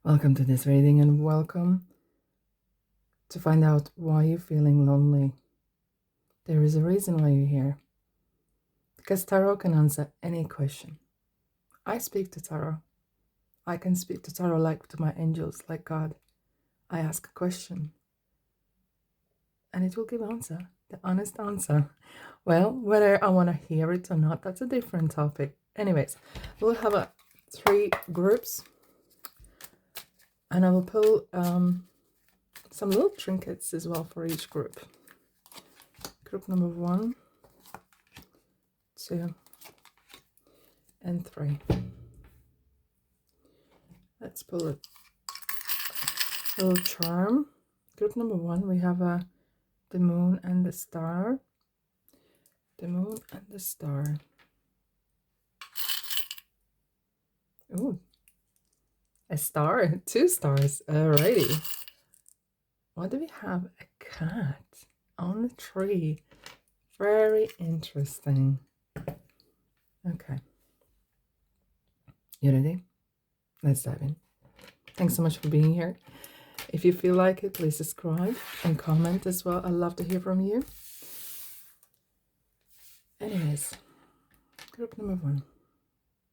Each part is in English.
Welcome to this reading and welcome to find out why you're feeling lonely. There is a reason why you're here. Because Tarot can answer any question. I speak to Tarot. I can speak to Tarot like to my angels, like God. I ask a question and it will give answer, the honest answer. Well, whether I want to hear it or not, that's a different topic. Anyways, we'll have 3 groups and I will pull some little trinkets as well for each group. Group number 1, 2, and 3. Let's pull a little charm. Group number 1, we have the moon and the star. The moon and the star. Ooh, a star, 2 stars. Alrighty. What do we have? A cat on the tree. Very interesting. Okay. You ready? Let's dive in. Thanks so much for being here. If you feel like it, please subscribe and comment as well. I'd love to hear from you. Anyways, group number 1.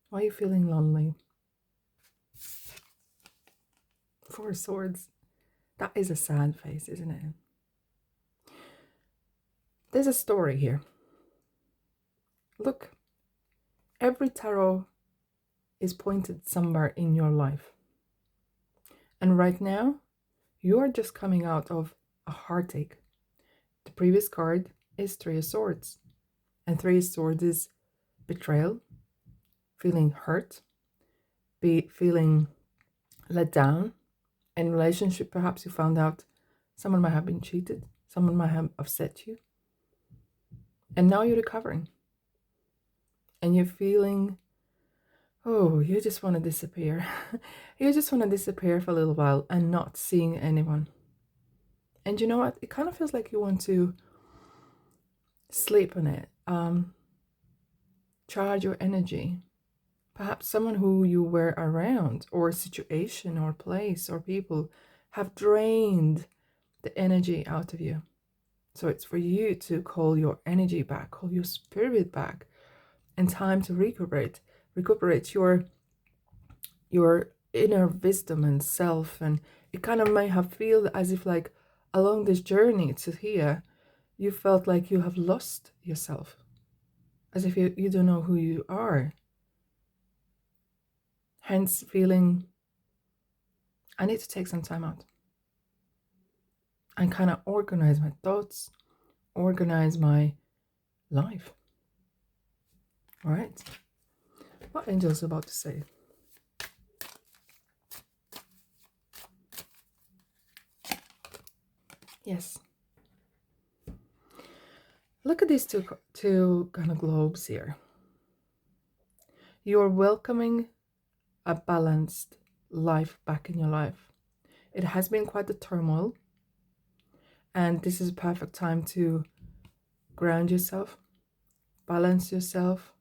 Why are you feeling lonely? 4 swords. That is a sad face, isn't it? There's a story here. Look, every tarot is pointed somewhere in your life. And right now, you are just coming out of a heartache. The previous card is 3 of Swords. And 3 of Swords is betrayal, feeling hurt, feeling let down. In relationship, perhaps you found out someone might have been cheated, someone might have upset you. And now you're recovering. And you're feeling, oh, you just want to disappear. You just want to disappear for a little while and not seeing anyone. And you know what? It kind of feels like you want to sleep on it. Charge your energy. Perhaps someone who you were around, or a situation or place or people have drained the energy out of you. So it's for you to call your energy back, call your spirit back, and time to recuperate your inner wisdom and self. And it kind of may have feel as if like along this journey to here, you felt like you have lost yourself, as if you don't know who you are. Hence feeling, I need to take some time out and kind of organize my thoughts, organize my life. All right. What angel's about to say? Yes. Look at these two kind of globes here. You're welcoming a balanced life back in your life. It has been quite a turmoil, and this is a perfect time to ground yourself, balance yourself,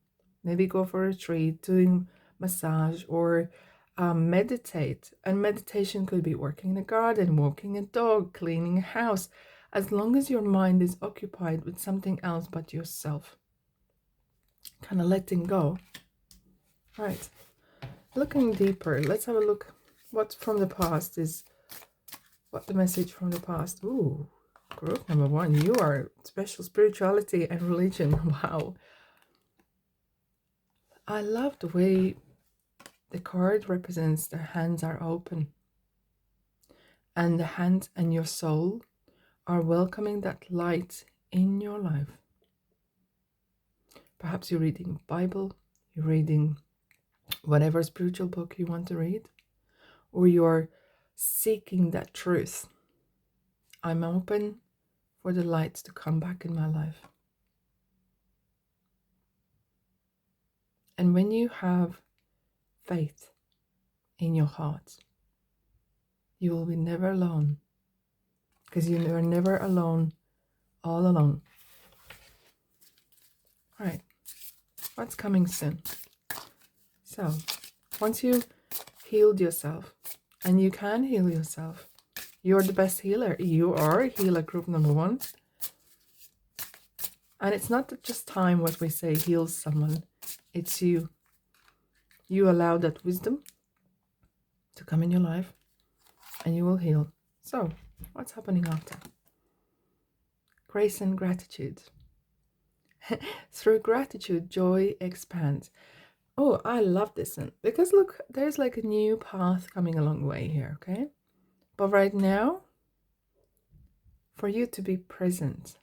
maybe go for a retreat, doing massage, or meditate. And meditation could be working in a garden, walking a dog, cleaning a house, as long as your mind is occupied with something else but yourself. Kind of letting go. All right. Looking deeper, let's have a look what from the past is, what the message from the past. Ooh, group number 1, you are special spirituality and religion. Wow. I love the way the card represents the hands are open. And the hands and your soul are welcoming that light in your life. Perhaps you're reading Bible, you're reading whatever spiritual book you want to read, or you're seeking that truth. I'm open for the light to come back in my life. And when you have faith in your heart, you will be never alone, because you are never alone, all alone. All right, what's coming soon? So, once you healed yourself And you can heal yourself. You're the best healer. You are healer group number 1. And it's not just time what we say heals someone. It's you. You allow that wisdom to come in your life and you will heal. So, what's happening after? Grace and gratitude. Through gratitude, joy expands. Oh, I love this one. Because look, there's like a new path coming along the way here, okay? But right now, for you to be present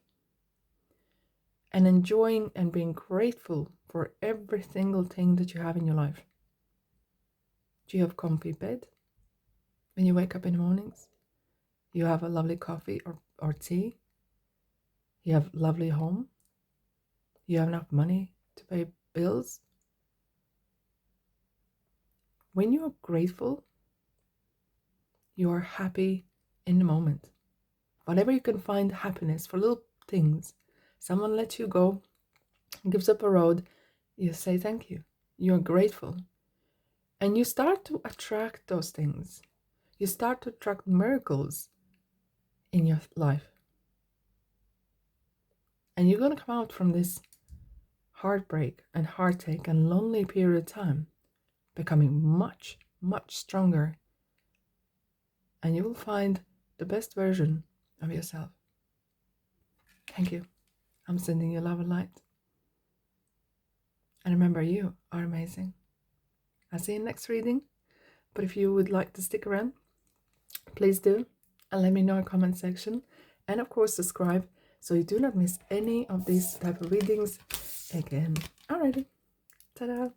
and enjoying and being grateful for every single thing that you have in your life. Do you have a comfy bed when you wake up in the mornings? You have a lovely coffee or tea? You have a lovely home? You have enough money to pay bills? When you are grateful, you are happy in the moment. Whenever you can find happiness for little things, someone lets you go, gives up a road, you say thank you. You're grateful. And you start to attract those things. You start to attract miracles in your life. And you're going to come out from this heartbreak and heartache and lonely period of time becoming much, much stronger. And you will find the best version of yourself. Thank you. I'm sending you love and light. And remember, you are amazing. I'll see you next reading. But if you would like to stick around, please do. And let me know in the comment section. And of course, subscribe so you do not miss any of these type of readings again. Alrighty. Ta-da.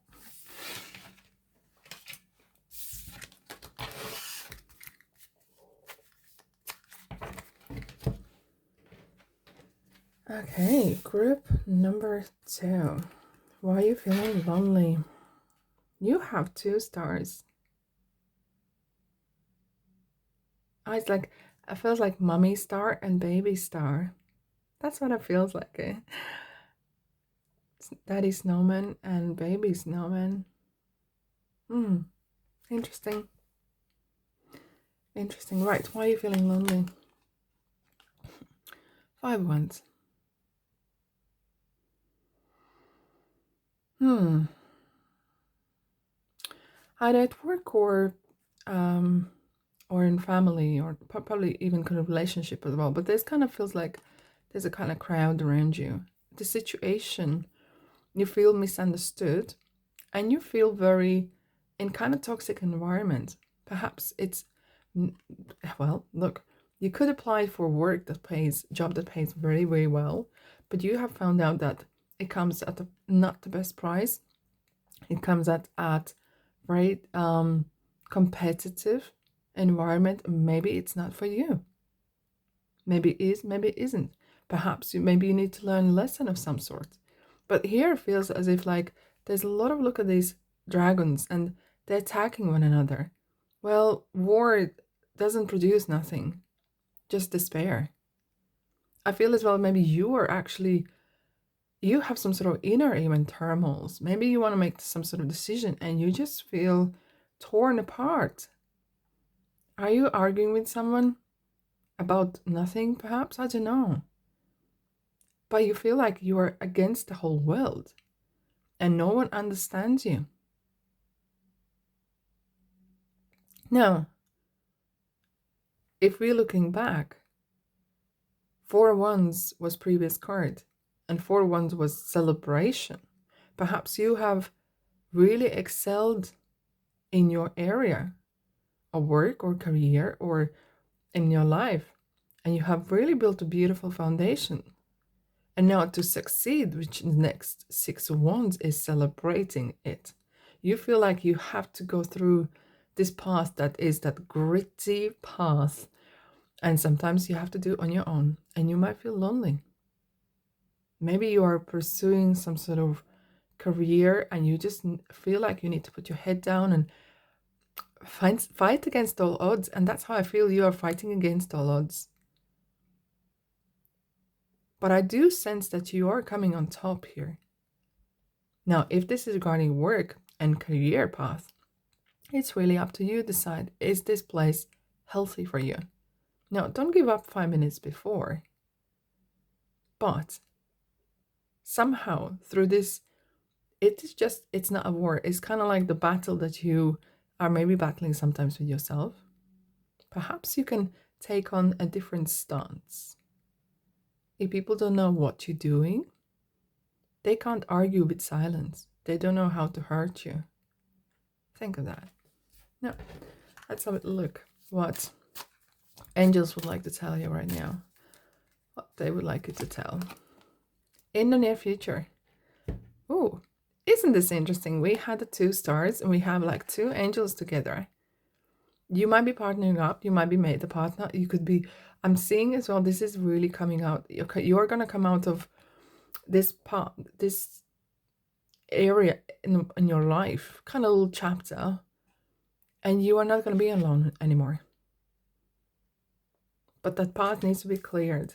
Okay, group number 2. Why are you feeling lonely? You have 2 stars. It's like, it feels like mommy star and baby star. That's what it feels like. Eh? Daddy snowman and baby snowman. Interesting. Interesting. Right, why are you feeling lonely? 5 Wands. Either at work or in family, or probably even kind of relationship as well. But this kind of feels like there's a kind of crowd around you. The situation, you feel misunderstood, and you feel very in kind of toxic environment. Perhaps it's, well, look, you could apply for work that pays, job that pays very, very well, but you have found out that it comes at not the best price. It comes at very competitive environment. Maybe it's not for you. Maybe it is, maybe it isn't. Perhaps maybe you need to learn a lesson of some sort. But here it feels as if like there's a lot of, look at these dragons and they're attacking one another. Well, war doesn't produce nothing, just despair. I feel as well maybe you are actually, you have some sort of inner even turmoils. Maybe you want to make some sort of decision and you just feel torn apart. Are you arguing with someone about nothing, perhaps? I don't know. But you feel like you are against the whole world and no one understands you. Now, if we're looking back, 4 Wands was previous card and 4 Wands was celebration. Perhaps you have really excelled in your area of work or career or in your life, and you have really built a beautiful foundation. And now to succeed, which the next 6 of Wands is celebrating it. You feel like you have to go through this path that is that gritty path, and sometimes you have to do it on your own, and you might feel lonely. Maybe you are pursuing some sort of career and you just feel like you need to put your head down and fight against all odds. And that's how I feel you are fighting against all odds. But I do sense that you are coming on top here. Now, if this is regarding work and career path, It's really up to you to decide, is this place healthy for you? Now, don't give up 5 minutes before, but somehow through this, it's not a war. It's kind of like the battle that you are maybe battling sometimes with yourself. Perhaps you can take on a different stance. If people don't know what you're doing, they can't argue with silence. They don't know how to hurt you. Think of that. Now, let's have a look what angels would like to tell you right now. What they would like you to tell. In the near future. Ooh, isn't this interesting? We had the 2 stars and we have like 2 angels together. You might be partnering up. You might be made a partner. You could be, I'm seeing as well, this is really coming out. You're going to come out of this part, this area in your life, kind of little chapter, and you are not going to be alone anymore. But that path needs to be cleared.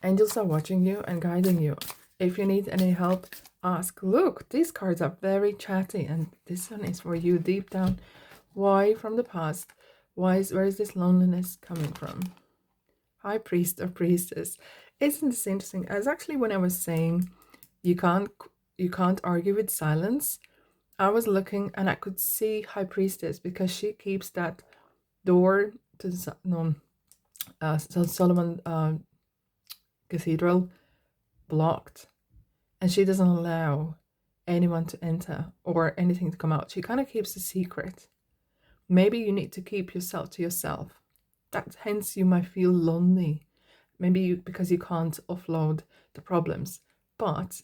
Angels are watching you and guiding you. If you need any help, ask. Look, these cards are very chatty, and this one is for you deep down. Why from the past? Where is this loneliness coming from? High priest or priestess. Isn't this interesting? As actually when I was saying you can't argue with silence, I was looking and I could see high priestess because she keeps that door to the Solomon Cathedral blocked, and she doesn't allow anyone to enter or anything to come out. She kind of keeps a secret. Maybe you need to keep yourself to yourself. That hence you might feel lonely. Maybe because you can't offload the problems. But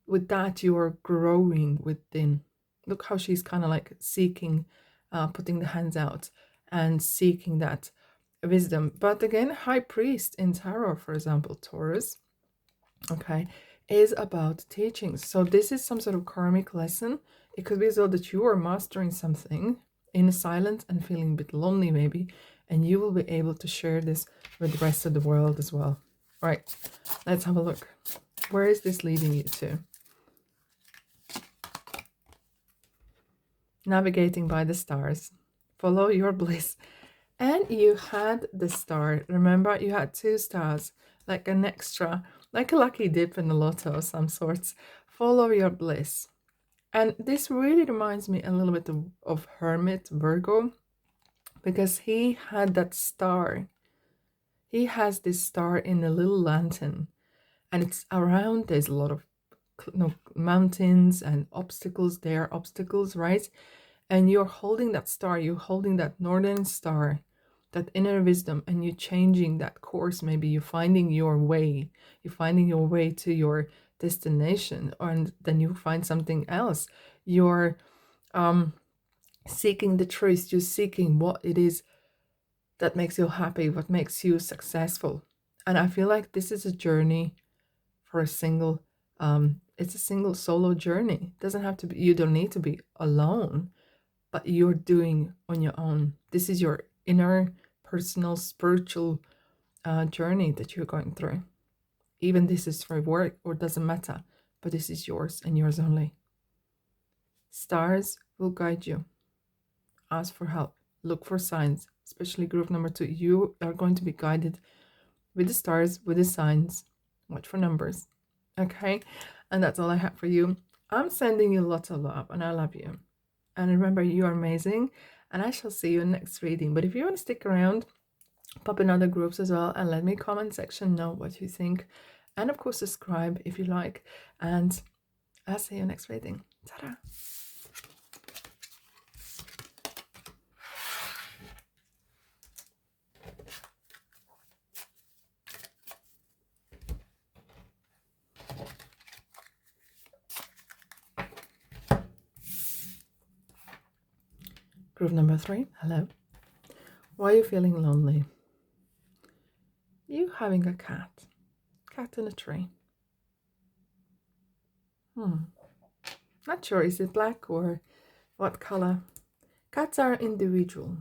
with that, you are growing within. Look how she's kind of like seeking, putting the hands out and seeking that wisdom. But again, high priest in tarot, for example, Taurus, okay, is about teachings. So this is some sort of karmic lesson. It could be so that you are mastering something in silence and feeling a bit lonely maybe, and you will be able to share this with the rest of the world as well. All right, let's have a look. Where is this leading you to? Navigating by the stars. Follow your bliss. And you had the star. Remember, you had 2 stars, like an extra, like a lucky dip in the lotto of some sorts. Follow your bliss. And this really reminds me a little bit of Hermit Virgo, because he had that star. He has this star in a little lantern, and it's around, there's a lot of mountains and obstacles. There are obstacles, right? And you're holding that star, you're holding that northern star, that inner wisdom, and you're changing that course. Maybe you're finding your way. You're finding your way to your destination, and then you find something else. You're seeking the truth. You're seeking what it is that makes you happy, what makes you successful. And I feel like this is a journey for a single, it's a single solo journey. It doesn't have to be, you don't need to be alone, but you're doing on your own. This is your inner, personal, spiritual journey that you're going through. Even this is for work or doesn't matter, but this is yours and yours only. Stars will guide you. Ask for help. Look for signs, especially group number 2. You are going to be guided with the stars, with the signs. Watch for numbers. Okay? And that's all I have for you. I'm sending you lots of love, and I love you. And remember, you are amazing, and I shall see you in the next reading. But if you want to stick around, pop in other groups as well, and let me comment section know what you think. And of course, subscribe if you like. And I'll see you next reading. Ta-da! Group number 3, hello. Why are you feeling lonely? You having a cat in a tree. Not sure, is it black or what color? Cats are individual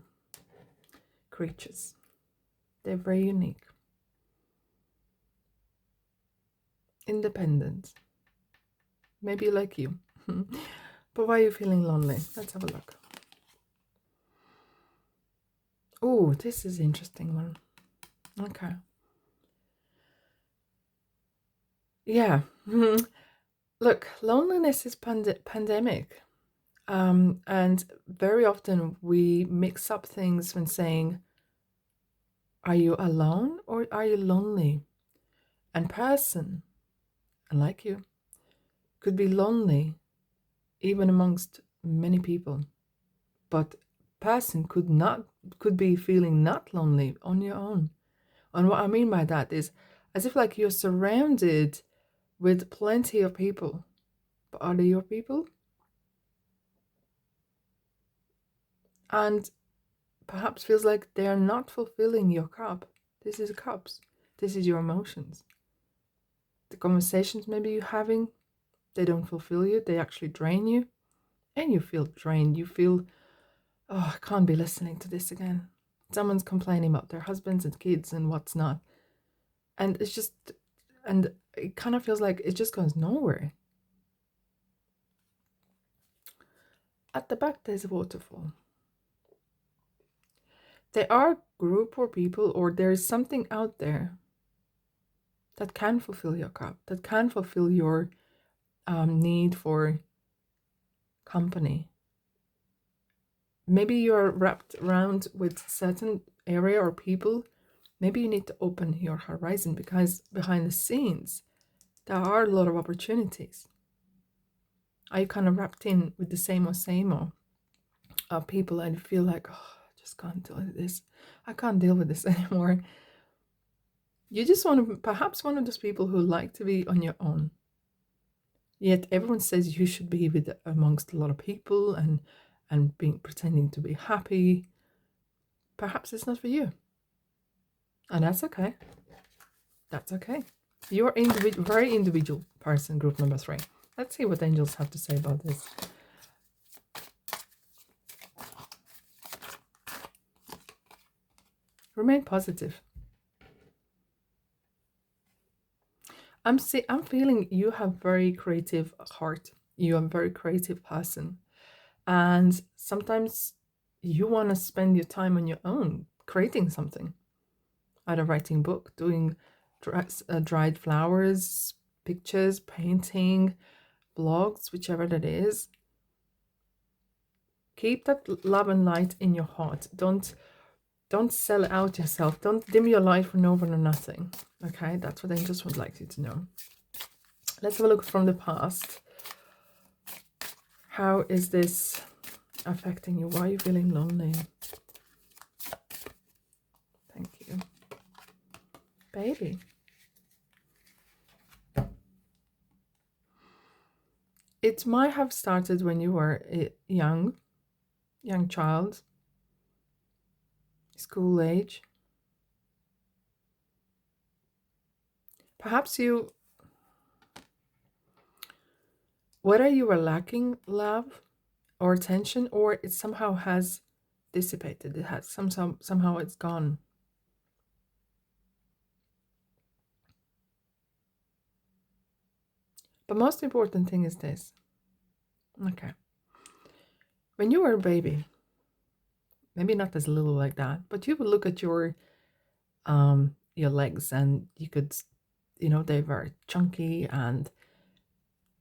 creatures. They're very unique. Independent. Maybe like you. But why are you feeling lonely? Let's have a look. Oh, this is an interesting one. Okay. Yeah. Look, loneliness is pandemic. And very often we mix up things when saying, are you alone or are you lonely? And person, unlike you, could be lonely even amongst many people. But person could be feeling not lonely on your own. And what I mean by that is as if like you're surrounded with plenty of people. But are they your people? And perhaps feels like they are not fulfilling your cup. This is cups. This is your emotions. The conversations maybe you're having, they don't fulfill you. They actually drain you. And you feel drained. You feel, oh, I can't be listening to this again. Someone's complaining about their husbands and kids and what's not. And it's just, and it kind of feels like it just goes nowhere. At the back, there's a waterfall. There are group or people, or there is something out there that can fulfill your cup, that can fulfill your need for company. Maybe you're wrapped around with certain area or people. Maybe you need to open your horizon because behind the scenes, there are a lot of opportunities. Are you kind of wrapped in with the same or people and feel like, oh, I just can't deal with this. I can't deal with this anymore. You just want to, perhaps one of those people who like to be on your own. Yet everyone says you should be with amongst a lot of people and being pretending to be happy. Perhaps it's not for you. And that's okay. That's okay. You're very individual person, group number 3. Let's see what angels have to say about this. Remain positive. I'm feeling you have very creative heart. You are a very creative person. And sometimes you want to spend your time on your own, creating something. Either writing a book, doing dried flowers, pictures, painting, vlogs, whichever that is. Keep that love and light in your heart. Don't sell out yourself. Don't dim your light for no one or nothing. Okay, that's what I just would like you to know. Let's have a look from the past. How is this affecting you? Why are you feeling lonely? Thank you. Baby. It might have started when you were a young child, school age. Perhaps whether you were lacking love or attention, or it somehow has dissipated. It has somehow it's gone. But most important thing is this. Okay. When you were a baby, maybe not as little like that, but you would look at your legs and you could, they were chunky and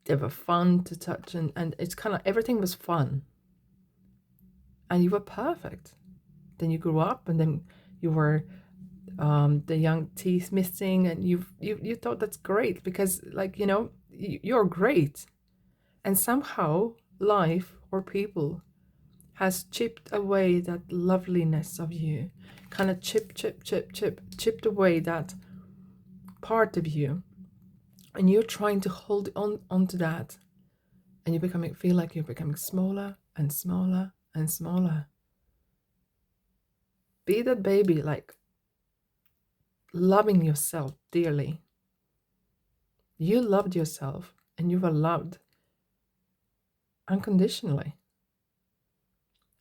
they were fun to touch, and it's kind of everything was fun. And you were perfect. Then you grew up and then you were the young teeth missing, and you thought that's great because you're great. And somehow life or people has chipped away that loveliness of you, kind of chipped away that part of you, and you're trying to hold on onto that, and feel like you're becoming smaller and smaller and smaller. Be that baby, like loving yourself dearly. You loved yourself and you were loved unconditionally.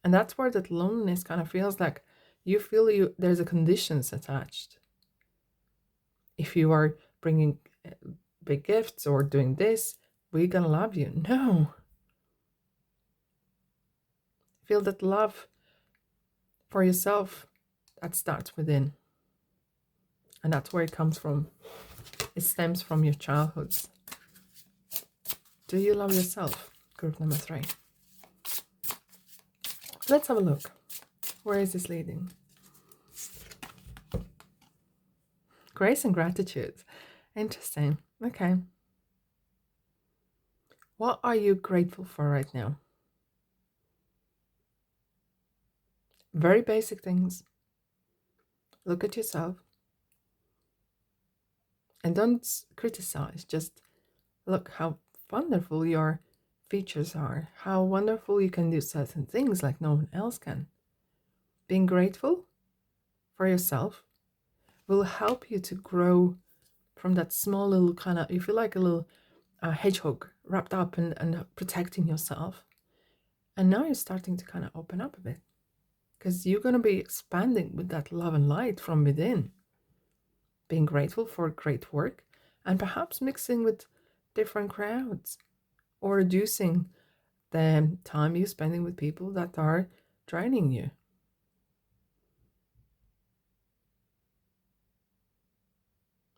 And that's where that loneliness kind of feels like you feel there's a conditions attached. If you are bringing big gifts or doing this, we're gonna love you. No. Feel that love for yourself that starts within. And that's where it comes from. It stems from your childhoods. Do you love yourself? Group number 3. Let's have a look. Where is this leading? Grace and gratitude. Interesting. Okay. What are you grateful for right now? Very basic things. Look at yourself. And don't criticize. Just look how wonderful your features are. How wonderful you can do certain things like no one else can. Being grateful for yourself will help you to grow from that small little kind of, you feel like a little hedgehog wrapped up and protecting yourself. And now you're starting to kind of open up a bit because you're going to be expanding with that love and light from within. Being grateful for great work and perhaps mixing with different crowds or reducing the time you're spending with people that are draining you.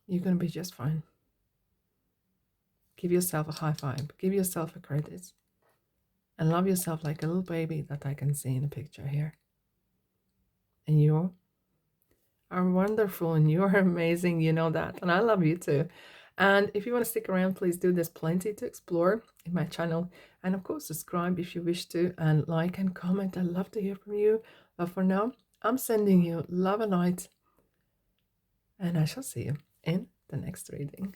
You're going to be just fine. Give yourself a high five. Give yourself a credit. And love yourself like a little baby that I can see in a picture here. And you are wonderful and you are amazing. You know that. And I love you too. And if you want to stick around, please do. There's plenty to explore in my channel. And of course, subscribe if you wish to. And like and comment. I'd love to hear from you. But for now, I'm sending you love and light. And I shall see you in the next reading.